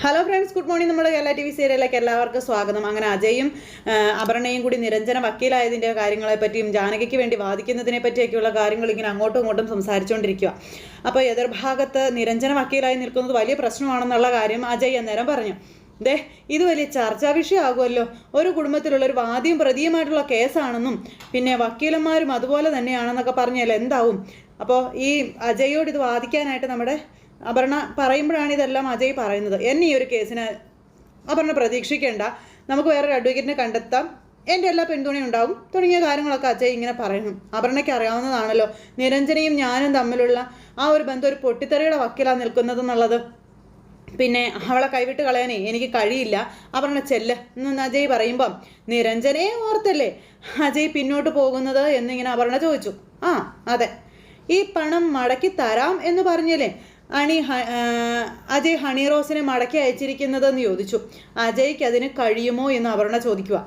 Hello friends, good morning. നമ്മുടെ Kerala TV സീരിയലിലേക്ക് എല്ലാവർക്കും സ്വാഗതം. അങ്ങനെ അജയും അപർണയും കൂടി നിരഞ്ജന വക്കീലായതിൻ്റെ കാര്യങ്ങളെ പറ്റിയും ജാനകിക്ക് വേണ്ടി വാദിക്കുന്നതിനെ പറ്റിയൊക്കെയുള്ള കാര്യങ്ങൾ ഇങ്ങനെ അങ്ങോട്ടും ഇങ്ങോട്ടും സംസാരിച്ചുകൊണ്ടിരിക്കുക. അപ്പോൾ എതിർഭാഗത്ത് നിരഞ്ജന വക്കീലായി നിൽക്കുന്നത് വലിയ പ്രശ്നമാണെന്നുള്ള കാര്യം അജയ് അന്നേരം പറഞ്ഞു. ഇത് വലിയ ചർച്ചാ വിഷയമാകുമല്ലോ. ഒരു കുടുംബത്തിലുള്ള ഒരു വാദിയും പ്രതിയുമായിട്ടുള്ള കേസാണെന്നും പിന്നെ വക്കീലന്മാരും അതുപോലെ തന്നെയാണെന്നൊക്കെ പറഞ്ഞാൽ എന്താവും? അപ്പോൾ ഈ അജയോട് ഇത് വാദിക്കാനായിട്ട് നമ്മുടെ അപർണ പറയുമ്പോഴാണ് ഇതെല്ലാം അജയ് പറയുന്നത്. എന്നെ ഈ ഒരു കേസിന് അപർണ പ്രതീക്ഷിക്കേണ്ട, നമുക്ക് വേറൊരു അഡ്വക്കേറ്റിനെ കണ്ടെത്താം, എൻ്റെ എല്ലാ പിന്തുണയും ഉണ്ടാവും തുടങ്ങിയ കാര്യങ്ങളൊക്കെ അജയ് ഇങ്ങനെ പറയുന്നു. അപർണയ്ക്ക് അറിയാവുന്നതാണല്ലോ നിരഞ്ജനയും ഞാനും തമ്മിലുള്ള ആ ഒരു ബന്ധം ഒരു പൊട്ടിത്തെറിയുടെ വക്കീലാണ് നിൽക്കുന്നതെന്നുള്ളത്. പിന്നെ അവളെ കൈവിട്ട് കളയാനേ എനിക്ക് കഴിയില്ല, അപർണ ചെല്ല് എന്ന് അജയ് പറയുമ്പം നിരഞ്ജനയെ ഓർത്തല്ലേ അജയ് പിന്നോട്ട് പോകുന്നത് എന്നിങ്ങനെ അപർണ ചോദിച്ചു. ആ അതെ, ഈ പണം മടക്കി തരാം എന്ന് പറഞ്ഞല്ലേ അജയ് ഹണി റോസിനെ മടക്കി അയച്ചിരിക്കുന്നതെന്ന് ചോദിച്ചു. അജയ്ക്ക് അതിന് കഴിയുമോ എന്ന് അപർണ ചോദിക്കുക.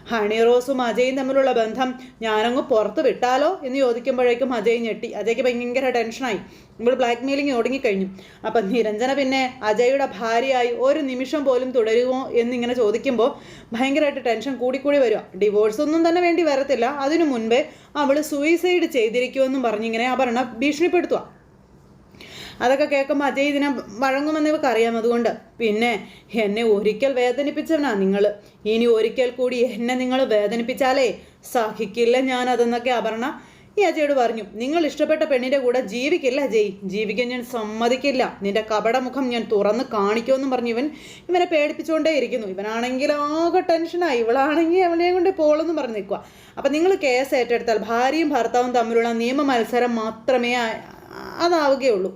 ഹണി റോസും അജയും തമ്മിലുള്ള ബന്ധം ഞാനങ്ങ് പുറത്ത് വിട്ടാലോ എന്ന് ചോദിക്കുമ്പോഴേക്കും അജയ് ഞെട്ടി. അജയ്ക്ക് ഭയങ്കര ടെൻഷനായി. ഇവിടെ ബ്ലാക്ക് മെയിലിങ് ഒടുങ്ങിക്കഴിഞ്ഞു. അപ്പം നിരഞ്ജന പിന്നെ അജയുടെ ഭാര്യയായി ഒരു നിമിഷം പോലും തുടരുമോ എന്നിങ്ങനെ ചോദിക്കുമ്പോൾ ഭയങ്കരമായിട്ട് ടെൻഷൻ കൂടിക്കൂടി വരിക. ഡിവോഴ്സ് ഒന്നും തന്നെ വേണ്ടി വരത്തില്ല, അതിനു മുൻപേ അവൾ സൂയിസൈഡ് ചെയ്തിരിക്കുമെന്നും പറഞ്ഞിങ്ങനെ അപർണ ഭീഷണിപ്പെടുത്തുക. അതൊക്കെ കേൾക്കുമ്പോൾ അജയ് ഇതിനെ വഴങ്ങുമെന്ന് ഇവർക്ക് അറിയാം. അതുകൊണ്ട് പിന്നെ എന്നെ ഒരിക്കൽ വേദനിപ്പിച്ചവനാ നിങ്ങൾ, ഇനി ഒരിക്കൽ കൂടി എന്നെ നിങ്ങൾ വേദനിപ്പിച്ചാലേ സഹിക്കില്ല ഞാനതെന്നൊക്കെ അപർണ ഈ അജയോട് പറഞ്ഞു. നിങ്ങൾ ഇഷ്ടപ്പെട്ട പെണ്ണിൻ്റെ കൂടെ ജീവിക്കില്ല അജയ്, ജീവിക്കാൻ ഞാൻ സമ്മതിക്കില്ല, നിന്റെ കപടമുഖം ഞാൻ തുറന്ന് കാണിക്കുമെന്നും പറഞ്ഞു ഇവനെ പേടിപ്പിച്ചുകൊണ്ടേ ഇരിക്കുന്നു. ഇവനാണെങ്കിൽ ആകെ ടെൻഷനായി, ഇവളാണെങ്കിൽ അവനെ കൊണ്ട് പോളെന്നും പറഞ്ഞ് നിൽക്കുക. അപ്പം നിങ്ങൾ കേസ് ഏറ്റെടുത്താൽ ഭാര്യയും ഭർത്താവും തമ്മിലുള്ള നിയമ മത്സരം മാത്രമേ അതാവുകയുള്ളൂ.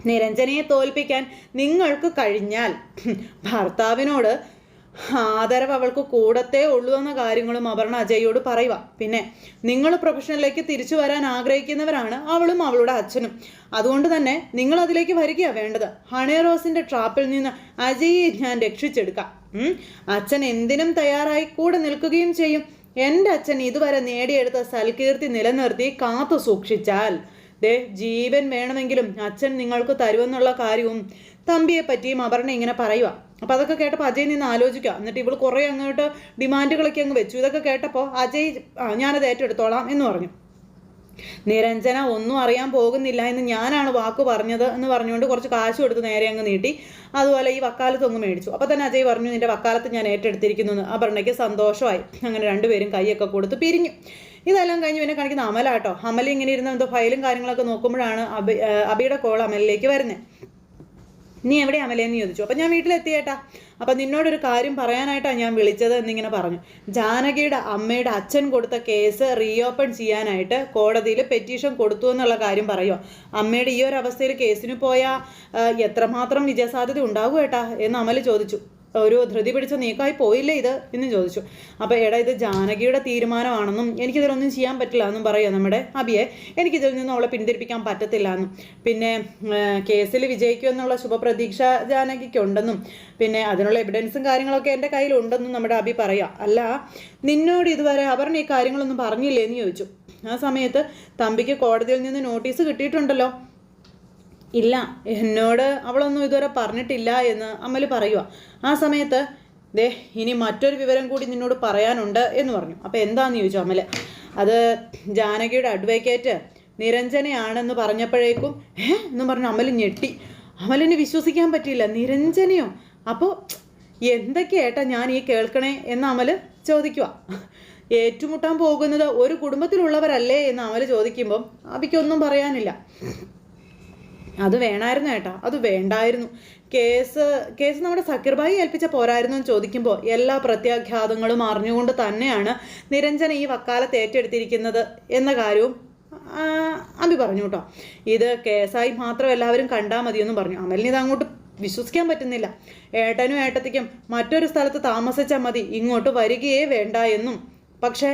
നിരഞ്ജനയെ തോൽപ്പിക്കാൻ നിങ്ങൾക്ക് കഴിഞ്ഞാൽ ഭർത്താവിനോട് ആദരവ് അവൾക്ക് കൂടത്തേ ഉള്ളൂ എന്ന കാര്യങ്ങളും അപർണ അജയോട് പറയുക. പിന്നെ നിങ്ങൾ പ്രൊഫഷനിലേക്ക് തിരിച്ചു വരാൻ ആഗ്രഹിക്കുന്നവരാണ് അവളും അവളുടെ അച്ഛനും. അതുകൊണ്ട് തന്നെ നിങ്ങൾ അതിലേക്ക് വരികയാണ് വേണ്ടത്. ഹണി റോസിന്റെ ട്രാപ്പിൽ നിന്ന് അജയെ ഞാൻ രക്ഷിച്ചെടുക്കാം. അച്ഛൻ എന്തിനും തയ്യാറായി കൂടെ നിൽക്കുകയും ചെയ്യും. എൻ്റെ അച്ഛൻ ഇതുവരെ നേടിയെടുത്ത സൽകീർത്തി നിലനിർത്തി കാത്തു സൂക്ഷിച്ചാൽ ജീവൻ വേണമെങ്കിലും അച്ഛൻ നിങ്ങൾക്ക് തരുമെന്നുള്ള കാര്യവും തമ്പിയെ പറ്റിയും അപർണ ഇങ്ങനെ പറയുക. അപ്പം അതൊക്കെ കേട്ടപ്പോൾ അജയ് നിന്ന് ആലോചിക്കുക. എന്നിട്ട് ഇവൾ കുറേ അങ്ങോട്ട് ഡിമാൻഡുകളൊക്കെ അങ്ങ് വെച്ചു. ഇതൊക്കെ കേട്ടപ്പോൾ അജയ് ഞാനത് ഏറ്റെടുത്തോളാം എന്ന് പറഞ്ഞു. നിരഞ്ജന ഒന്നും അറിയാൻ പോകുന്നില്ല എന്ന് ഞാനാണ് വാക്ക് പറഞ്ഞത് എന്ന് പറഞ്ഞുകൊണ്ട് കുറച്ച് കാശ് കൊടുത്ത് നേരെ അങ്ങ് നീട്ടി. അതുപോലെ ഈ വക്കാലത്ത് ഒന്ന് മേടിച്ചു. അപ്പോൾ തന്നെ അജയ് പറഞ്ഞു, നിന്റെ വക്കാലത്ത് ഞാൻ ഏറ്റെടുത്തിരിക്കുന്നു എന്ന്. അപർണയ്ക്ക് സന്തോഷമായി. അങ്ങനെ രണ്ടുപേരും കൈയൊക്കെ കൊടുത്ത് പിരിഞ്ഞു. ഇതെല്ലാം കഴിഞ്ഞ് പിന്നെ കാണിക്കുന്ന അമലാട്ടോ. അമൽ ഇങ്ങനെ ഇരുന്ന് എന്തോ ഫയലും കാര്യങ്ങളൊക്കെ നോക്കുമ്പോഴാണ് അബിയുടെ കോൾ അമലിലേക്ക് വരുന്നത്. നീ എവിടെ അമലേന്ന് ചോദിച്ചു. അപ്പം ഞാൻ വീട്ടിലെത്തിയേട്ടാ, അപ്പം നിന്നോടൊരു കാര്യം പറയാനായിട്ടാണ് ഞാൻ വിളിച്ചത് എന്നിങ്ങനെ പറഞ്ഞു. ജാനകിയുടെ അമ്മയുടെ അച്ഛൻ കൊടുത്ത കേസ് റീഓപ്പൺ ചെയ്യാനായിട്ട് കോടതിയിൽ പെറ്റീഷൻ കൊടുത്തു എന്നുള്ള കാര്യം പറയുമോ. അമ്മയുടെ ഈ ഒരു അവസ്ഥയിൽ കേസിന് പോയാൽ എത്രമാത്രം വിജയസാധ്യത ഉണ്ടാകും ഏട്ടാ എന്ന് അമൽ ചോദിച്ചു. ഒരു ധൃതി പിടിച്ച നീക്കമായി പോയില്ലേ ഇത് എന്ന് ചോദിച്ചു. അപ്പോൾ എടാ, ഇത് ജാനകിയുടെ തീരുമാനമാണെന്നും എനിക്കിതിലൊന്നും ചെയ്യാൻ പറ്റില്ല എന്നും പറയുക നമ്മുടെ അബിയെ. എനിക്കിതിൽ നിന്നും അവളെ പിന്തിരിപ്പിക്കാൻ പറ്റത്തില്ല എന്നും പിന്നെ കേസിൽ വിജയിക്കുമെന്നുള്ള ശുഭപ്രതീക്ഷ ജാനകിക്കുണ്ടെന്നും പിന്നെ അതിനുള്ള എവിഡൻസും കാര്യങ്ങളൊക്കെ എൻ്റെ കയ്യിലുണ്ടെന്നും നമ്മുടെ അബി പറയുക. അല്ല, നിന്നോട് ഇതുവരെ അപർണ ഈ കാര്യങ്ങളൊന്നും പറഞ്ഞില്ലേ എന്ന് ചോദിച്ചു. ആ സമയത്ത് തമ്പിക്ക് കോടതിയിൽ നിന്ന് നോട്ടീസ് കിട്ടിയിട്ടുണ്ടല്ലോ. ഇല്ല, എന്നോട് അവളൊന്നും ഇതുവരെ പറഞ്ഞിട്ടില്ല എന്ന് അമൽ പറയുക. ആ സമയത്ത് ഇനി മറ്റൊരു വിവരം കൂടി നിന്നോട് പറയാനുണ്ട് എന്ന് പറഞ്ഞു. അപ്പോൾ എന്താണെന്ന് ചോദിച്ചു അമൽ. അത് ജാനകിയുടെ അഡ്വക്കേറ്റ് നിരഞ്ജനയാണെന്ന് പറഞ്ഞപ്പോഴേക്കും എന്ന് പറഞ്ഞു അമൽ ഞെട്ടി. അമലിന് വിശ്വസിക്കാൻ പറ്റിയില്ല. നിരഞ്ജനയോ? അപ്പോൾ എന്തൊക്കെയേട്ടാ ഞാൻ ഈ കേൾക്കണേ എന്ന് അമൽ ചോദിക്കുക. ഏറ്റുമുട്ടാൻ പോകുന്നത് ഒരു കുടുംബത്തിലുള്ളവരല്ലേ എന്ന് അമൽ ചോദിക്കുമ്പം അബിക്കൊന്നും പറയാനില്ല. അത് വേണമായിരുന്നു ഏട്ടാ, അത് വേണ്ടായിരുന്നു. കേസ് നമ്മുടെ സക്കീർഭായി ഏൽപ്പിച്ച പോരായിരുന്നു എന്ന് ചോദിക്കുമ്പോൾ എല്ലാ പ്രത്യാഘാതങ്ങളും അറിഞ്ഞുകൊണ്ട് തന്നെയാണ് നിരഞ്ജന ഈ വക്കാലത്ത് ഏറ്റെടുത്തിരിക്കുന്നത് എന്ന കാര്യവും അബി പറഞ്ഞു കേട്ടോ. ഇത് കേസായി മാത്രം എല്ലാവരും കണ്ടാൽ മതിയെന്നും പറഞ്ഞു. അമലിന് ഇത് അങ്ങോട്ട് വിശ്വസിക്കാൻ പറ്റുന്നില്ല. ഏട്ടനും ഏട്ടത്തിക്കും മറ്റൊരു സ്ഥലത്ത് താമസിച്ചാൽ മതി, ഇങ്ങോട്ട് വരികയേ വേണ്ട എന്നും. പക്ഷേ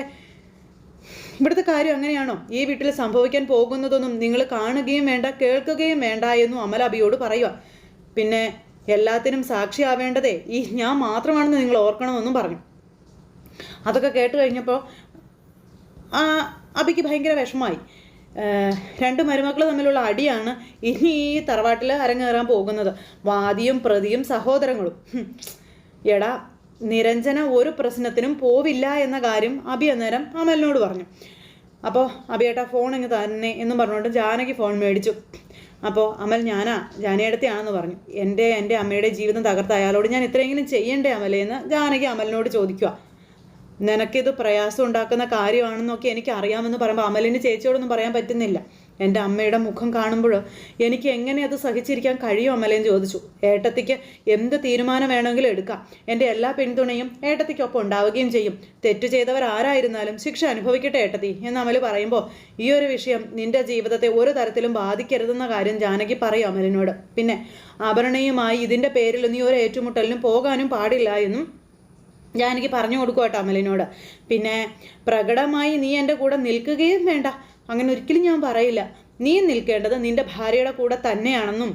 ഇവിടുത്തെ കാര്യം അങ്ങനെയാണോ? ഈ വീട്ടിൽ സംഭവിക്കാൻ പോകുന്നതൊന്നും നിങ്ങൾ കാണുകയും വേണ്ട, കേൾക്കുകയും വേണ്ട എന്നും അമൽ അബിയോട് പറയുക. പിന്നെ എല്ലാത്തിനും സാക്ഷിയാവേണ്ടതേ ഈ ഞാൻ മാത്രമാണെന്ന് നിങ്ങൾ ഓർക്കണമെന്നും പറഞ്ഞു. അതൊക്കെ കേട്ട് കഴിഞ്ഞപ്പോൾ അബിക്ക് ഭയങ്കര വിഷമമായി. രണ്ട് മരുമക്കൾ തമ്മിലുള്ള അടിയാണ് ഇനി ഈ തറവാട്ടിൽ അരങ്ങേറാൻ പോകുന്നത്. വാദിയും പ്രതിയും സഹോദരങ്ങളും. എടാ, നിരഞ്ജന ഒരു പ്രശ്നത്തിനും പോവില്ല എന്ന കാര്യം അബി അന്നേരം അമലിനോട് പറഞ്ഞു. അപ്പോൾ അബിയേട്ടാ ഫോൺ ഇങ്ങ് തന്നെ എന്നും പറഞ്ഞുകൊണ്ട് ജാനകി ഫോൺ മേടിച്ചു. അപ്പോൾ അമൽ ജാനേടത്തെയാണെന്ന് പറഞ്ഞു. എൻ്റെ അമ്മയുടെ ജീവിതം തകർത്ത അയാളോട് ഞാൻ ഇത്രയെങ്കിലും ചെയ്യണ്ടേ അമലേന്ന് ജാനകി അമലിനോട് ചോദിക്കുക. നിനക്കിത് പ്രയാസം ഉണ്ടാക്കുന്ന കാര്യമാണെന്നൊക്കെ എനിക്ക് അറിയാമെന്ന് പറയുമ്പോൾ അമലിന് ചേച്ചിയോടൊന്നും പറയാൻ പറ്റുന്നില്ല. എൻ്റെ അമ്മയുടെ മുഖം കാണുമ്പോൾ എനിക്ക് എങ്ങനെ അത് സഹിച്ചിരിക്കാൻ കഴിയും അമലേന്ന് ചോദിച്ചു. ഏട്ടത്തിക്ക് എന്ത് തീരുമാനം വേണമെങ്കിലും എടുക്കാം. എൻ്റെ എല്ലാ പിന്തുണയും ഏട്ടത്തിക്കൊപ്പം ഉണ്ടാവുകയും ചെയ്യും. തെറ്റു ചെയ്തവർ ആരായിരുന്നാലും ശിക്ഷ അനുഭവിക്കട്ടെ ഏട്ടത്തി എന്ന് അമൽ പറയുമ്പോൾ ഈ ഒരു വിഷയം നിന്റെ ജീവിതത്തെ ഒരു തരത്തിലും ബാധിക്കരുതെന്ന കാര്യം ജാനകി പറയും അമലിനോട്. പിന്നെ അപർണയുമായി ഇതിൻ്റെ പേരിൽ നീ ഒരു ഏറ്റുമുട്ടലിനും പോകാനും പാടില്ല എന്നും ജാനകി പറഞ്ഞു കൊടുക്കും കേട്ടോ അമലിനോട്. പിന്നെ പ്രകടമായി നീ എൻ്റെ കൂടെ നിൽക്കുകയും വേണ്ട, അങ്ങനെ ഒരിക്കലും ഞാൻ പറയില്ല. നീ നിൽക്കേണ്ടത് നിന്റെ ഭാര്യയുടെ കൂടെ തന്നെയാണെന്നും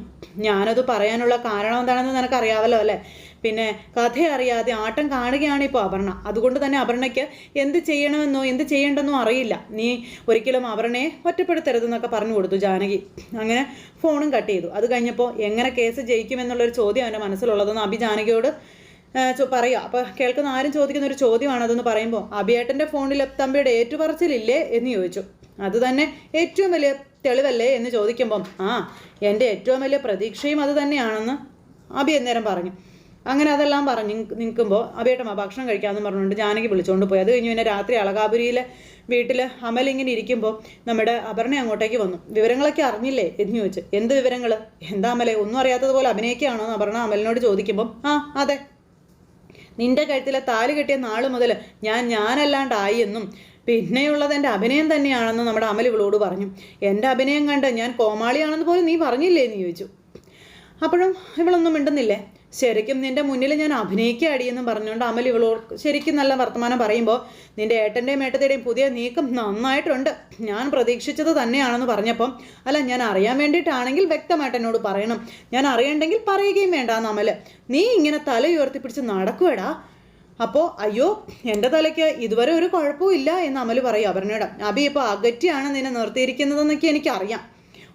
ഞാനത് പറയാനുള്ള കാരണം എന്താണെന്ന് നിനക്കറിയാമല്ലോ അല്ലേ. പിന്നെ കഥ അറിയാതെ ആട്ടം കാണുകയാണ് ഇപ്പോൾ അപർണ. അതുകൊണ്ട് തന്നെ അപർണയ്ക്ക് എന്ത് ചെയ്യണമെന്നോ എന്ത് ചെയ്യേണ്ടെന്നോ അറിയില്ല. നീ ഒരിക്കലും അപർണയെ ഒറ്റപ്പെടുത്തരുതെന്നൊക്കെ പറഞ്ഞു കൊടുത്തു ജാനകി. അങ്ങനെ ഫോണും കട്ട് ചെയ്തു. അത് കഴിഞ്ഞപ്പോൾ എങ്ങനെ കേസ് ജയിക്കുമെന്നുള്ളൊരു ചോദ്യം അവൻ്റെ മനസ്സിലുള്ളതെന്ന് അബി ജാനകിയോട് പറയുക. അപ്പോൾ കേൾക്കുന്ന ആരും ചോദിക്കുന്ന ഒരു ചോദ്യമാണ് അതെന്ന് പറയുമ്പോൾ അബിയേട്ടൻ്റെ ഫോണിൽ തമ്പിയുടെ ഏറ്റുപറച്ചിലില്ലേ എന്ന് ചോദിച്ചു. അത് തന്നെ ഏറ്റവും വലിയ തെളിവല്ലേ എന്ന് ചോദിക്കുമ്പം എൻ്റെ ഏറ്റവും വലിയ പ്രതീക്ഷയും അത് തന്നെയാണെന്ന് അബി അന്നേരം പറഞ്ഞു. അങ്ങനെ അതെല്ലാം പറഞ്ഞ് നിൽക്കുമ്പോൾ അബിയേട്ടമ്മ ഭക്ഷണം കഴിക്കാമെന്ന് പറഞ്ഞുകൊണ്ട് ജാനകി വിളിച്ചുകൊണ്ട് പോയി. അത് കഴിഞ്ഞ് പിന്നെ രാത്രി അളകാപുരിയിലെ വീട്ടിൽ അമൽ ഇങ്ങനെ ഇരിക്കുമ്പോൾ നമ്മുടെ അപർണ അങ്ങോട്ടേക്ക് വന്നു. വിവരങ്ങളൊക്കെ അറിഞ്ഞില്ലേ എന്ന് ചോദിച്ചു. എന്ത് വിവരങ്ങൾ? എന്താ അമലെ ഒന്നും അറിയാത്തതുപോലെ അഭിനയിക്കുകയാണോ എന്ന് അപർണ അമലിനോട് ചോദിക്കുമ്പം അതെ, നിന്റെ കഴുത്തിലെ താലി കെട്ടിയ നാൾ മുതൽ ഞാനല്ലാണ്ടായി എന്നും പിന്നെയുള്ളത് എൻ്റെ അഭിനയം തന്നെയാണെന്ന് നമ്മുടെ അമൽ ഇവളോട് പറഞ്ഞു. എൻ്റെ അഭിനയം കണ്ട് ഞാൻ കോമാളിയാണെന്ന് പോലും നീ പറഞ്ഞില്ലേ എന്ന് ചോദിച്ചു. അപ്പോഴും ഇവളൊന്നും മിണ്ടുന്നില്ലേ. ശരിക്കും നിന്റെ മുന്നിൽ ഞാൻ അഭിനയിക്കാടിയെന്നും പറഞ്ഞുകൊണ്ട് അമൽ ഇവളോട് ശരിക്കും നല്ല വർത്തമാനം പറയുമ്പോൾ നിന്റെ ഏട്ടൻ്റെയും ഏട്ടത്തിയുടെയും പുതിയ നീക്കം നന്നായിട്ടുണ്ട്, ഞാൻ പ്രതീക്ഷിച്ചത് തന്നെയാണെന്ന് പറഞ്ഞപ്പം അല്ല ഞാൻ അറിയാൻ വേണ്ടിയിട്ടാണെങ്കിൽ വ്യക്തമായിട്ട് എന്നോട് പറയണം, ഞാൻ അറിയണ്ടെങ്കിൽ പറയുകയും വേണ്ടാന്ന് അമൽ. നീ ഇങ്ങനെ തല ഉയർത്തിപ്പിടിച്ച് നടക്കുവേടാ. അപ്പോൾ അയ്യോ എൻ്റെ തലയ്ക്ക് ഇതുവരെ ഒരു കുഴപ്പവും ഇല്ല എന്ന് അമൽ പറയും അപർണയോട്. അബി ഇപ്പോൾ അകറ്റിയാണ് നിന്നെ നിർത്തിയിരിക്കുന്നതെന്നൊക്കെ എനിക്കറിയാം.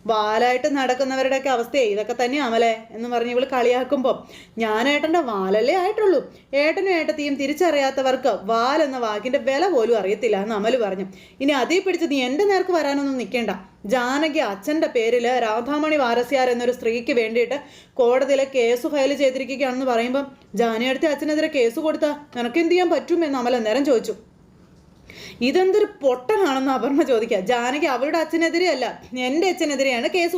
വാലായിട്ട് നടക്കുന്നവരുടെയൊക്കെ അവസ്ഥയെ ഇതൊക്കെ തന്നെ അമലേ എന്ന് പറഞ്ഞ് ഇവൾ കളിയാക്കുമ്പോൾ ഞാൻ ഏട്ടൻ്റെ വാലല്ലേ ആയിട്ടുള്ളൂ. ഏട്ടനും ഏട്ടത്തെയും തിരിച്ചറിയാത്തവർക്ക് വാൽ എന്ന വാക്കിൻ്റെ വില പോലും അറിയത്തില്ല എന്ന് അമൽ പറഞ്ഞു. ഇനി അതേ പിടിച്ച് നീ എൻ്റെ നേർക്ക് വരാനൊന്നും നിൽക്കേണ്ട. ജാനകി അച്ഛൻ്റെ പേരിൽ രാധാമണി വാരസ്യാർ എന്നൊരു സ്ത്രീക്ക് വേണ്ടിയിട്ട് കോടതിയിലെ കേസ് ഫയൽ ചെയ്തിരിക്കുകയാണെന്ന് പറയുമ്പം ജാനകിയടുത്ത് അച്ഛനെതിരെ കേസ് കൊടുത്താൽ നിനക്ക് എന്ത് ചെയ്യാൻ പറ്റുമെന്ന് അമൽ അന്നേരം ചോദിച്ചു. ഇതെന്തൊരു പൊട്ടനാണെന്ന് അപർണ ചോദിക്കുക. ജാനകി അവളുടെ അച്ഛനെതിരെ അല്ല എൻ്റെ അച്ഛനെതിരെയാണ് കേസ്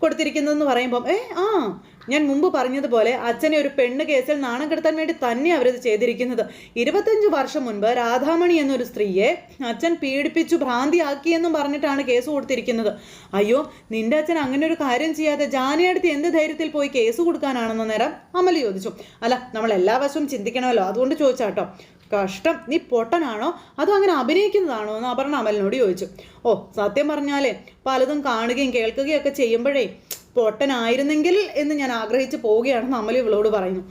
കൊടുത്തിരിക്കുന്നതെന്ന് പറയുമ്പം ഞാൻ മുമ്പ് പറഞ്ഞതുപോലെ അച്ഛനെ ഒരു പെണ്ണ് കേസിൽ നാണം കെടുത്താൻ വേണ്ടി തന്നെ അവരത് ചെയ്തിരിക്കുന്നത്. 25 വർഷം മുൻപ് രാധാമണി എന്നൊരു സ്ത്രീയെ അച്ഛൻ പീഡിപ്പിച്ചു ഭ്രാന്തിയാക്കിയെന്നും പറഞ്ഞിട്ടാണ് കേസ് കൊടുത്തിരിക്കുന്നത്. അയ്യോ നിന്റെ അച്ഛൻ അങ്ങനെ ഒരു കാര്യം ചെയ്യാതെ ജാനകിയടുത്ത് എന്ത് ധൈര്യത്തിൽ പോയി കേസ് കൊടുക്കാനാണെന്ന നേരം അമൽ ചോദിച്ചു. അല്ല നമ്മൾ എല്ലാ വശവും ചിന്തിക്കണമല്ലോ, അതുകൊണ്ട് ചോദിച്ചാട്ടോ. കഷ്ടം, നീ പൊട്ടനാണോ അതോ അങ്ങനെ അഭിനയിക്കുന്നതാണോ എന്ന് അപർണ അമലിനോട് ചോദിച്ചു. സത്യം പറഞ്ഞാലേ പലതും കാണുകയും കേൾക്കുകയും ഒക്കെ ചെയ്യുമ്പോഴേ പൊട്ടനായിരുന്നെങ്കിൽ എന്ന് ഞാൻ ആഗ്രഹിച്ച് പോവുകയാണെന്ന് അമൽ ഇവളോട് പറയുന്നു.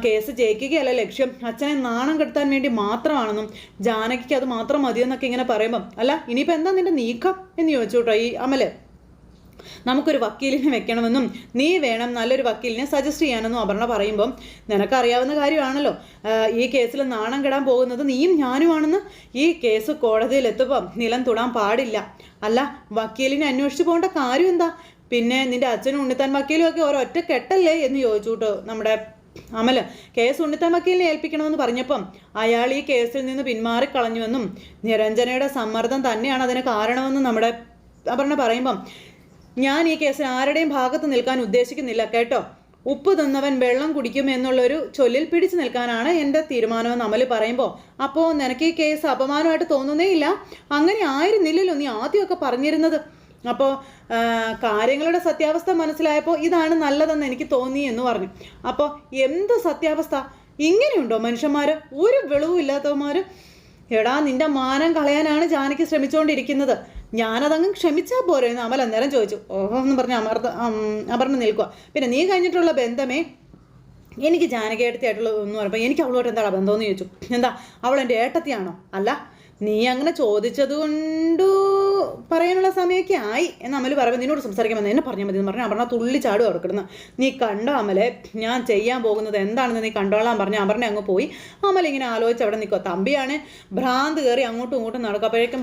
കേസ് ജയിക്കുകയല്ല ലക്ഷ്യം, അച്ഛനെ നാണം കെടുത്താൻ വേണ്ടി മാത്രമാണെന്നും ജാനകിക്ക് അത് മാത്രം മതിയെന്നൊക്കെ ഇങ്ങനെ പറയുമ്പം അല്ല ഇനിയിപ്പോൾ എന്താ നിന്റെ നീക്കം എന്ന് ചോദിച്ചു കേട്ടോ ഈ അമൽ. നമുക്കൊരു വക്കീലിനെ വെക്കണമെന്നും നീ വേണം നല്ലൊരു വക്കീലിനെ സജസ്റ്റ് ചെയ്യാനെന്നും അപർണ പറയുമ്പം നിനക്കറിയാവുന്ന കാര്യമാണല്ലോ ഈ കേസിൽ നാണം കെടാൻ പോകുന്നത് നീയും ഞാനുമാണെന്ന്. ഈ കേസ് കോടതിയിൽ എത്തുമ്പം നിലം തൊടാൻ പാടില്ല. അല്ല വക്കീലിനെ അന്വേഷിച്ച് പോകേണ്ട കാര്യം എന്താ? പിന്നെ നിന്റെ അച്ഛനും ഉണ്ണിത്താൻ വക്കീലും ഒക്കെ ഒരൊറ്റ കെട്ടല്ലേ എന്ന് ചോദിച്ചു കേട്ടോ നമ്മുടെ അമൽ. കേസ് ഉണ്ണിത്താൻ വക്കീലിനെ ഏൽപ്പിക്കണമെന്ന് പറഞ്ഞപ്പം അയാൾ ഈ കേസിൽ നിന്ന് പിന്മാറിക്കളഞ്ഞുവെന്നും നിരഞ്ജനയുടെ സമ്മർദ്ദം തന്നെയാണ് അതിന് കാരണമെന്നും നമ്മുടെ അപർണ പറയുമ്പം ഞാൻ ഈ കേസിൽ ആരുടെയും ഭാഗത്ത് നിൽക്കാൻ ഉദ്ദേശിക്കുന്നില്ല കേട്ടോ. ഉപ്പ് തിന്നവൻ വെള്ളം കുടിക്കും എന്നുള്ളൊരു ചൊല്ലിൽ പിടിച്ചു നിൽക്കാനാണ് എൻ്റെ തീരുമാനമെന്ന് അമൽ പറയുമ്പോൾ അപ്പോൾ നിനക്ക് ഈ കേസ് അപമാനമായിട്ട് തോന്നുന്നേ ഇല്ല? അങ്ങനെ ആയിരുന്നില്ലല്ലോ നീ ആദ്യമൊക്കെ പറഞ്ഞിരുന്നത്. അപ്പോൾ കാര്യങ്ങളുടെ സത്യാവസ്ഥ മനസ്സിലായപ്പോൾ ഇതാണ് നല്ലതെന്ന് എനിക്ക് തോന്നി എന്ന് പറഞ്ഞു. അപ്പോൾ എന്ത് സത്യാവസ്ഥ? ഇങ്ങനെയുണ്ടോ മനുഷ്യന്മാർ? ഒരു വെളിവും ഇല്ലാത്തവന്മാർ. എടാ നിന്റെ മാനം കളയാനാണ് ജാനകി ശ്രമിച്ചുകൊണ്ടിരിക്കുന്നത്, ഞാനതങ്ങ് ക്ഷമിച്ചാൽ പോരെ എന്ന് അമൽ അന്നേരം ചോദിച്ചു. എന്ന് പറഞ്ഞ് അമർന്ന് നിൽക്കുക. പിന്നെ നീ കഴിഞ്ഞിട്ടുള്ള ബന്ധമേ എനിക്ക് ജാനകി ഏട്ടത്തിയായിട്ടുള്ള എന്ന് പറയുമ്പോൾ എനിക്ക് അവളോട്ട് എന്താണ് ബന്ധമെന്ന് ചോദിച്ചു. എന്താ അവൾ എൻ്റെ ഏട്ടത്തിയാണോ? അല്ല നീ അങ്ങനെ ചോദിച്ചത് കൊണ്ട് പറയാനുള്ള സമയമൊക്കെ ആയി എന്ന് അമൽ പറയുമ്പോൾ നിന്നോട് സംസാരിക്കാൻ വന്നത് എന്നെ പറഞ്ഞാൽ മതി എന്ന് പറഞ്ഞാൽ അപർണ തുള്ളി ചാടും അവിടെ കിടന്ന്. നീ കണ്ടോ അമലെ, ഞാൻ ചെയ്യാൻ പോകുന്നത് എന്താണെന്ന് നീ കണ്ടോളാൻ പറഞ്ഞ് അപർണ അങ്ങ് പോയി. അമൽ ഇങ്ങനെ ആലോചിച്ച് അവിടെ നിൽക്കുക. തമ്പിയാണ് ഭ്രാന്ത് കയറി അങ്ങോട്ടും ഇങ്ങോട്ടും നടക്കും. അപ്പോഴേക്കും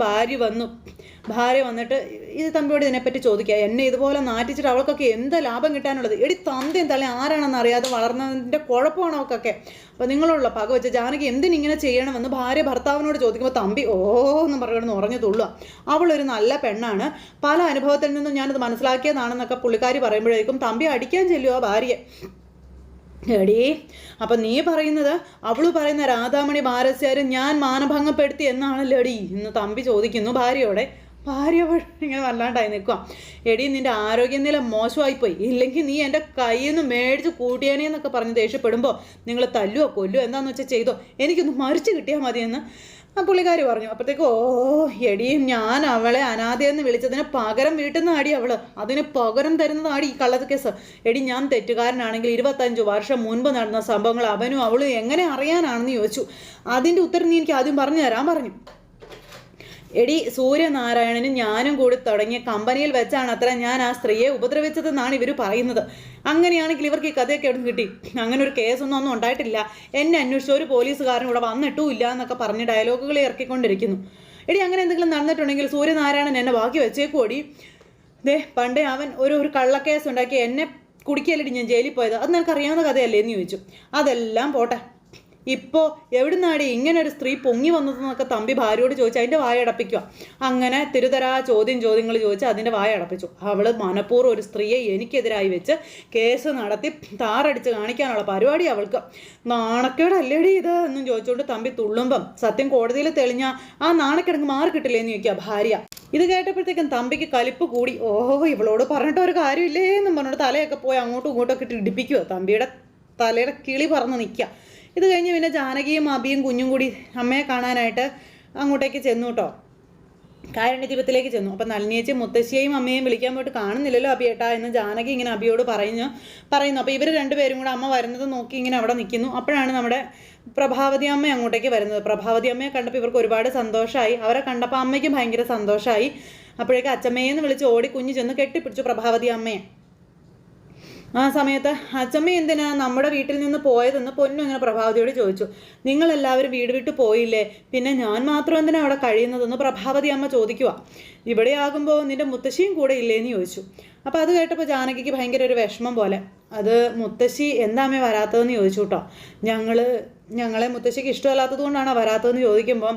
ഭാര്യ വന്നിട്ട് ഇത് തമ്പിയോട് ഇതിനെപ്പറ്റി ചോദിക്കുക. എന്നെ ഇതുപോലെ നാറ്റിച്ചിട്ട് അവൾക്കൊക്കെ എന്താ ലാഭം കിട്ടാനുള്ളത്? എടി തന്തയും തള്ളയും ആരാണെന്ന് അറിയാതെ വളർന്നതിൻ്റെ കുഴപ്പമാണ് അവൾക്കൊക്കെ. അപ്പോൾ നിങ്ങളുള്ള പക വെച്ച് ജാനകി എന്തിനിങ്ങനെ ചെയ്യണമെന്ന് ഭാര്യ ഭർത്താവിനോട് ചോദിക്കുമ്പോൾ തമ്പി എന്ന് പറയുന്നത് ഉറഞ്ഞു തുള്ളുക. അവളൊരു നല്ല പെണ്ണാണ്, പല അനുഭവത്തിൽ നിന്നും ഞാനത് മനസ്സിലാക്കിയതാണെന്നൊക്കെ പുള്ളിക്കാരി പറയുമ്പോഴേക്കും തമ്പി അടിക്കാൻ ചെല്ലുക ഭാര്യയെ. എടീ, അപ്പം നീ പറയുന്നത് അവള് പറയുന്ന രാധാമണി ഭാരസ്യാരും ഞാൻ മാനഭംഗപ്പെടുത്തി എന്നാണല്ലോ എടീ എന്ന് തമ്പി ചോദിക്കുന്നു ഭാര്യയോടെ. ഭാര്യ ഇങ്ങനെ വല്ലാണ്ടായി നിൽക്കുക. എടീ, നിൻ്റെ ആരോഗ്യനില മോശമായിപ്പോയി, ഇല്ലെങ്കിൽ നീ എൻ്റെ കയ്യിൽ നിന്ന് മേടിച്ച് കൂട്ടിയാനേന്നൊക്കെ പറഞ്ഞ് ദേഷ്യപ്പെടുമ്പോൾ നിങ്ങൾ തല്ലുവോ കൊല്ലുവോ എന്താണെന്ന് വെച്ചാൽ ചെയ്തോ, എനിക്കൊന്ന് മരിച്ചു കിട്ടിയാൽ മതിയെന്ന് പുള്ളിക്കാരി പറഞ്ഞു. അപ്പോഴത്തേക്ക് എടീ, ഞാൻ അവളെ അനാഥയെന്ന് വിളിച്ചതിന് പകരം വീട്ടിൽ നിന്ന് ആടി അവള്, അതിന് പകരം തരുന്നതാടി ഈ കള്ളക്കേസ്. എടി, ഞാൻ തെറ്റുകാരനാണെങ്കിൽ 25 വർഷം മുൻപ് നടന്ന സംഭവങ്ങൾ അവനും അവളും എങ്ങനെ അറിയാനാണെന്ന് ചോദിച്ചു. അതിൻ്റെ ഉത്തരം നീ എനിക്ക് ആദ്യം പറഞ്ഞു തരാൻ പറഞ്ഞു. എടി, സൂര്യനാരായണനും ഞാനും കൂടി തുടങ്ങിയ കമ്പനിയിൽ വെച്ചാണ് അത്ര ഞാൻ ആ സ്ത്രീയെ ഉപദ്രവിച്ചതെന്നാണ് ഇവർ പറയുന്നത്. അങ്ങനെയാണെങ്കിൽ ഇവർക്ക് ഈ കഥയൊക്കെ എവിടെ കിട്ടി? അങ്ങനെ ഒരു കേസൊന്നും ഉണ്ടായിട്ടില്ല, എന്നെ അന്വേഷിച്ച ഒരു പോലീസുകാരൻ ഇവിടെ വന്നിട്ടുമില്ല എന്നൊക്കെ പറഞ്ഞ് ഡയലോഗുകൾ ഇറക്കിക്കൊണ്ടിരിക്കുന്നു. എടി, അങ്ങനെ എന്തെങ്കിലും നടന്നിട്ടുണ്ടെങ്കിൽ സൂര്യനാരായണൻ എന്നെ ബാക്കി വെച്ചേക്കുവോടി. പണ്ടേ അവൻ ഒരു കള്ളക്കേസ് ഉണ്ടാക്കി എന്നെ കുടിക്കല്ലടി ഞാൻ ജയിലിൽ പോയത്, അത് നിനക്കറിയാവുന്ന കഥയല്ലേ എന്ന് ചോദിച്ചു. അതെല്ലാം പോട്ടെ, ഇപ്പോൾ എവിടുന്നാടി ഇങ്ങനെ ഒരു സ്ത്രീ പൊങ്ങി വന്നതെന്നൊക്കെ തമ്പി ഭാര്യയോട് ചോദിച്ചു. അതിൻ്റെ വായ അടപ്പിക്കുക. അങ്ങനെ തിരുതരാ ചോദ്യങ്ങൾ ചോദിച്ച് അതിൻ്റെ വായ അടപ്പിച്ചു. അവൾ മനഃപൂർവ്വം ഒരു സ്ത്രീയെ എനിക്കെതിരായി വെച്ച് കേസ് നടത്തി താറടിച്ച് കാണിക്കാനുള്ള പരിപാടി അവൾക്ക്. നാണക്കേടല്ലേടി ഇത് എന്നും ചോദിച്ചുകൊണ്ട് തമ്പി തുള്ളുമ്പം സത്യം കോടതിയിൽ തെളിഞ്ഞ ആ നാണക്കേടങ്ങ് മാറി കിട്ടില്ലേ എന്ന് ചോദിക്കുക ഭാര്യ. ഇത് കേട്ടപ്പോഴത്തേക്കും തമ്പിക്ക് കലിപ്പ് കൂടി. ഇവളോട് പറഞ്ഞിട്ട് ഒരു കാര്യമില്ലേ എന്നും പറഞ്ഞിട്ട് തലയൊക്കെ പോയി അങ്ങോട്ടും ഇങ്ങോട്ടൊക്കെ ഇട്ട് ഇടിപ്പിക്കുക. തമ്പിയുടെ തലയുടെ കിളി പറന്ന് നിൽക്കുക. ഇത് കഴിഞ്ഞ് പിന്നെ ജാനകിയും അബിയും കുഞ്ഞും കൂടി അമ്മയെ കാണാനായിട്ട് അങ്ങോട്ടേക്ക് ചെന്നു കേട്ടോ, കാരുണ്യദീപത്തിലേക്ക് ചെന്നു. അപ്പം നളിനിയേച്ചി മുത്തശ്ശിയെയും അമ്മയെയും വിളിക്കാൻ പോയിട്ട് കാണുന്നില്ലല്ലോ അബിയേട്ടാ എന്ന് ജാനകി ഇങ്ങനെ അബിയോട് പറയുന്നു. അപ്പോൾ ഇവർ രണ്ടുപേരും കൂടെ അമ്മ വരുന്നത് നോക്കി ഇങ്ങനെ അവിടെ നിൽക്കുന്നു. അപ്പോഴാണ് നമ്മുടെ പ്രഭാവതി അമ്മ അങ്ങോട്ടേക്ക് വരുന്നത്. പ്രഭാവതി അമ്മയെ കണ്ടപ്പോൾ ഇവർക്ക് ഒരുപാട് സന്തോഷമായി. അവരെ കണ്ടപ്പോൾ അമ്മയ്ക്കും ഭയങ്കര സന്തോഷമായി. അപ്പോഴേക്ക് അച്ചമ്മയെന്ന് വിളിച്ച് ഓടി കുഞ്ഞ് ചെന്ന് കെട്ടിപ്പിടിച്ചു പ്രഭാവതി അമ്മയെ. ആ സമയത്ത് അച്ചമ്മ എന്തിനാ നമ്മുടെ വീട്ടിൽ നിന്ന് പോയതെന്ന് പൊന്നു ഇങ്ങനെ പ്രഭാവതിയോട് ചോദിച്ചു. നിങ്ങളെല്ലാവരും വീട് വിട്ട് പോയില്ലേ, പിന്നെ ഞാൻ മാത്രം എന്തിനാ അവിടെ കഴിയുന്നതെന്ന് പ്രഭാവതി അമ്മ ചോദിക്കുക. ഇവിടെ ആകുമ്പോൾ നിൻ്റെ മുത്തശ്ശിയും കൂടെ ഇല്ലേന്ന് ചോദിച്ചു. അപ്പോൾ അത് കേട്ടപ്പോൾ ജാനകിക്ക് ഭയങ്കര ഒരു വിഷമം പോലെ. അത് മുത്തശ്ശി എന്താ അമ്മ വരാത്തതെന്ന് ചോദിച്ചു കേട്ടോ. ഞങ്ങളെ മുത്തശ്ശിക്ക് ഇഷ്ടമല്ലാത്തത് കൊണ്ടാണോ വരാത്തതെന്ന് ചോദിക്കുമ്പോൾ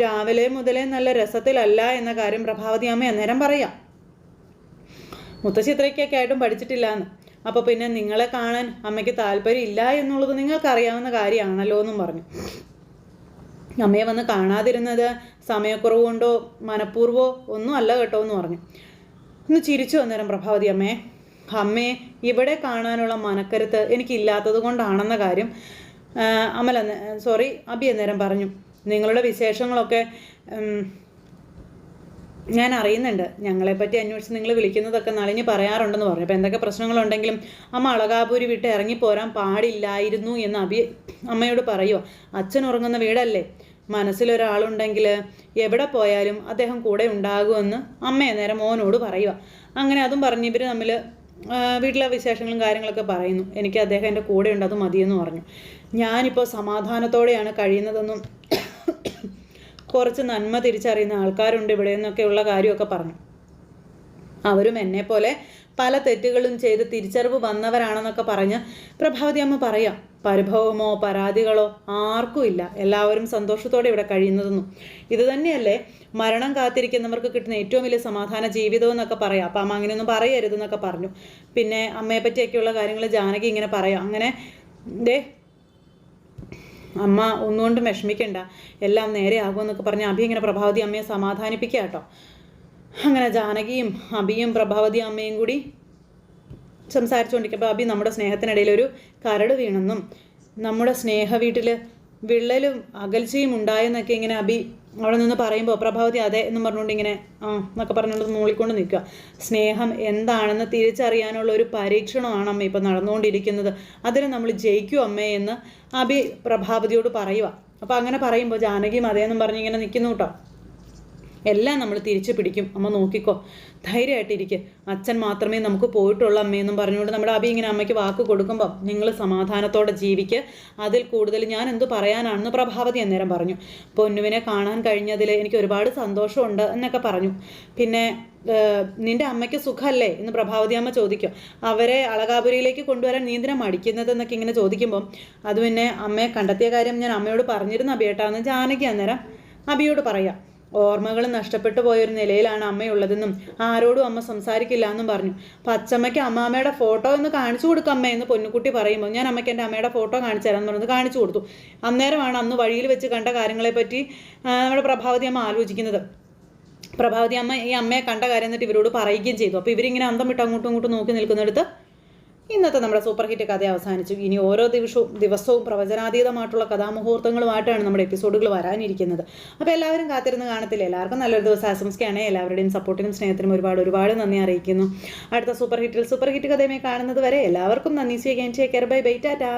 രാവിലെ മുതലേ നല്ല രസത്തിലല്ല എന്ന കാര്യം പ്രഭാവതി അമ്മ അന്നേരം പറയാം. മുത്തശ്ശി ഇത്രയ്ക്കൊക്കെ ആയിട്ടും പഠിച്ചിട്ടില്ല എന്ന്. അപ്പോൾ പിന്നെ നിങ്ങളെ കാണാൻ അമ്മയ്ക്ക് താല്പര്യം ഇല്ല എന്നുള്ളത് നിങ്ങൾക്കറിയാവുന്ന കാര്യമാണല്ലോ എന്നും പറഞ്ഞു. അമ്മയെ വന്ന് കാണാതിരുന്നത് സമയക്കുറവ് കൊണ്ടോ മനഃപൂർവ്വമോ ഒന്നും അല്ല കേട്ടോ എന്ന് പറഞ്ഞു. ഒന്ന് ചിരിച്ചു അന്നേരം പ്രഭാവതി അമ്മയെ ഇവിടെ കാണാനുള്ള മനക്കരുത്ത് എനിക്കില്ലാത്തത് കൊണ്ടാണെന്ന കാര്യം അബി അന്നേരം പറഞ്ഞു. നിങ്ങളുടെ വിശേഷങ്ങളൊക്കെ ഞാൻ അറിയുന്നുണ്ട്, ഞങ്ങളെപ്പറ്റി അന്വേഷിച്ച് നിങ്ങൾ വിളിക്കുന്നതൊക്കെ നളിനി പറയാറുണ്ടെന്ന് പറഞ്ഞു. അപ്പോൾ എന്തൊക്കെ പ്രശ്നങ്ങളുണ്ടെങ്കിലും അമ്മ അളകാപുരി വിട്ട് ഇറങ്ങിപ്പോരാൻ പാടില്ലായിരുന്നു എന്ന് അമ്മയോട് പറയുക. അച്ഛൻ ഉറങ്ങുന്ന വീടല്ലേ, മനസ്സിലൊരാളുണ്ടെങ്കിൽ എവിടെ പോയാലും അദ്ദേഹം കൂടെ ഉണ്ടാകുമെന്ന് അമ്മയെ നേരം മോനോട് പറയുക. അങ്ങനെ അതും പറഞ്ഞ് ഇവർ തമ്മിൽ വീട്ടിലെ വിശേഷങ്ങളും കാര്യങ്ങളൊക്കെ പറയുന്നു. എനിക്ക് അദ്ദേഹം എൻ്റെ കൂടെ ഉണ്ട്, അത് മതിയെന്ന് പറഞ്ഞു. ഞാനിപ്പോൾ സമാധാനത്തോടെയാണ് കഴിയുന്നതെന്നും കുറച്ച് നന്മ തിരിച്ചറിയുന്ന ആൾക്കാരുണ്ട് ഇവിടെ എന്നൊക്കെയുള്ള കാര്യമൊക്കെ പറഞ്ഞു. അവരും എന്നെപ്പോലെ പല തെറ്റുകളും ചെയ്ത് തിരിച്ചറിവ് വന്നവരാണെന്നൊക്കെ പറഞ്ഞ് പ്രഭാവതി അമ്മ പറയാം. പരിഭവമോ പരാതികളോ ആർക്കും ഇല്ല, എല്ലാവരും സന്തോഷത്തോടെ ഇവിടെ കഴിയുന്നതെന്നും ഇത് തന്നെയല്ലേ മരണം കാത്തിരിക്കുന്നവർക്ക് കിട്ടുന്ന ഏറ്റവും വലിയ സമാധാന ജീവിതം എന്നൊക്കെ പറയാം. അപ്പം അമ്മ അങ്ങനെയൊന്നും പറയരുതെന്നൊക്കെ പറഞ്ഞു. പിന്നെ അമ്മയെ പറ്റിയൊക്കെയുള്ള കാര്യങ്ങൾ ജാനകി ഇങ്ങനെ പറയാം. അങ്ങനെ അമ്മ ഒന്നുകൊണ്ടും വിഷമിക്കണ്ട, എല്ലാം നേരെയാകുമെന്നൊക്കെ പറഞ്ഞ് അബി ഇങ്ങനെ പ്രഭാവതി അമ്മയെ സമാധാനിപ്പിക്കുക കേട്ടോ. അങ്ങനെ ജാനകിയും അബിയും പ്രഭാവതി അമ്മയും കൂടി സംസാരിച്ചുകൊണ്ടിരിക്കുമ്പോൾ അബി നമ്മുടെ സ്നേഹത്തിനിടയിൽ ഒരു കരട് വീണെന്നും നമ്മുടെ സ്നേഹ വീട്ടിൽ വിള്ളലും അകൽച്ചയും ഉണ്ടായെന്നൊക്കെ ഇങ്ങനെ അബി അവിടെ നിന്ന് പറയുമ്പോൾ പ്രഭാവതി അതെ എന്നും പറഞ്ഞുകൊണ്ട് ഇങ്ങനെ എന്നൊക്കെ പറഞ്ഞുകൊണ്ട് മൂളിക്കൊണ്ട് നിൽക്കുക. സ്നേഹം എന്താണെന്ന് തിരിച്ചറിയാനുള്ള ഒരു പരീക്ഷണമാണ് അമ്മ ഇപ്പോൾ നടന്നുകൊണ്ടിരിക്കുന്നത്. അതിന് നമ്മൾ ജയിക്കും അമ്മേ എന്ന് അബി പ്രഭാവതിയോട് പറയുക. അപ്പോൾ അങ്ങനെ പറയുമ്പോൾ ജാനകിയും അതേന്നും പറഞ്ഞ് ഇങ്ങനെ നിൽക്കുന്നു കേട്ടോ. എല്ലാം നമ്മൾ തിരിച്ചു പിടിക്കും, അമ്മ നോക്കിക്കോ, ധൈര്യമായിട്ടിരിക്കുക, അച്ഛൻ മാത്രമേ നമുക്ക് പോയിട്ടുള്ളൂ അമ്മയെന്നും പറഞ്ഞുകൊണ്ട് നമ്മുടെ അബി ഇങ്ങനെ അമ്മയ്ക്ക് വാക്ക് കൊടുക്കുമ്പം നിങ്ങൾ സമാധാനത്തോടെ ജീവിക്കുക, അതിൽ കൂടുതൽ ഞാൻ എന്തു പറയാനാണെന്ന് പ്രഭാവതി അന്നേരം പറഞ്ഞു. പൊന്നുവിനെ കാണാൻ കഴിഞ്ഞതിൽ എനിക്ക് ഒരുപാട് സന്തോഷമുണ്ട് എന്നൊക്കെ പറഞ്ഞു. പിന്നെ നിന്റെ അമ്മയ്ക്ക് സുഖമല്ലേ എന്ന് പ്രഭാവതി അമ്മ ചോദിക്കും. അവരെ അളകാപുരിയിലേക്ക് കൊണ്ടുവരാൻ നീ എന്തിനാ മടിക്കുന്നത് എന്നൊക്കെ ഇങ്ങനെ ചോദിക്കുമ്പം അത് പിന്നെ അമ്മയെ കണ്ടെത്തിയ കാര്യം ഞാൻ അമ്മയോട് പറഞ്ഞിരുന്നു അബിയേട്ടാന്ന് ജാനകി അന്നേരം അബിയോട് പറയാം. ഓർമ്മകൾ നഷ്ടപ്പെട്ടു പോയൊരു നിലയിലാണ് അമ്മയുള്ളതെന്നും ആരോടും അമ്മ സംസാരിക്കില്ല എന്നും പറഞ്ഞു. അപ്പം അച്ചമ്മയ്ക്ക് അമ്മാമ്മയുടെ ഫോട്ടോ ഒന്ന് കാണിച്ചു കൊടുക്കും അമ്മ എന്ന് പൊന്നുകുട്ടി പറയുമ്പോൾ ഞാൻ അമ്മയ്ക്ക് എൻ്റെ അമ്മയുടെ ഫോട്ടോ കാണിച്ചു തരാമെന്ന് പറഞ്ഞത് കാണിച്ചു കൊടുത്തു. അന്നേരമാണ് അന്ന് വഴിയിൽ വെച്ച് കണ്ട കാര്യങ്ങളെപ്പറ്റി നമ്മുടെ പ്രഭാവതി അമ്മ ആലോചിക്കുന്നത്. പ്രഭാവതി അമ്മ ഈ അമ്മയെ കണ്ട കാര്യം എന്നിട്ട് ഇവരോട് പറയുകയും ചെയ്തു. അപ്പോൾ ഇവരിങ്ങനെ അന്തം വിട്ട് അങ്ങോട്ടും ഇങ്ങോട്ടും നോക്കി നിൽക്കുന്നിടത്ത് ഇന്നത്തെ നമ്മുടെ സൂപ്പർ ഹിറ്റ് കഥ അവസാനിച്ചു. ഇനി ഓരോ ദിവസവും പ്രവചനാതീതമായിട്ടുള്ള കഥാമുഹൂർത്തങ്ങളുമായിട്ടാണ് നമ്മുടെ എപ്പിസോഡുകൾ വരാനിരിക്കുന്നത്. അപ്പോൾ എല്ലാവരും കാത്തിരുന്ന് കാണത്തില്ല. എല്ലാവർക്കും നല്ലൊരു ദിവസം ആശംസിക്കുകയാണ്. എല്ലാവരുടെയും സപ്പോർട്ടിനും സ്നേഹത്തിനും ഒരുപാട് നന്ദി അറിയിക്കുന്നു. അടുത്ത സൂപ്പർ ഹിറ്റ് കഥയുമായി കാണുന്നത് വരെ എല്ലാവർക്കും നന്ദി. സ്വീകരിക്കാൻ ബൈ ബൈ ടാറ്റാ.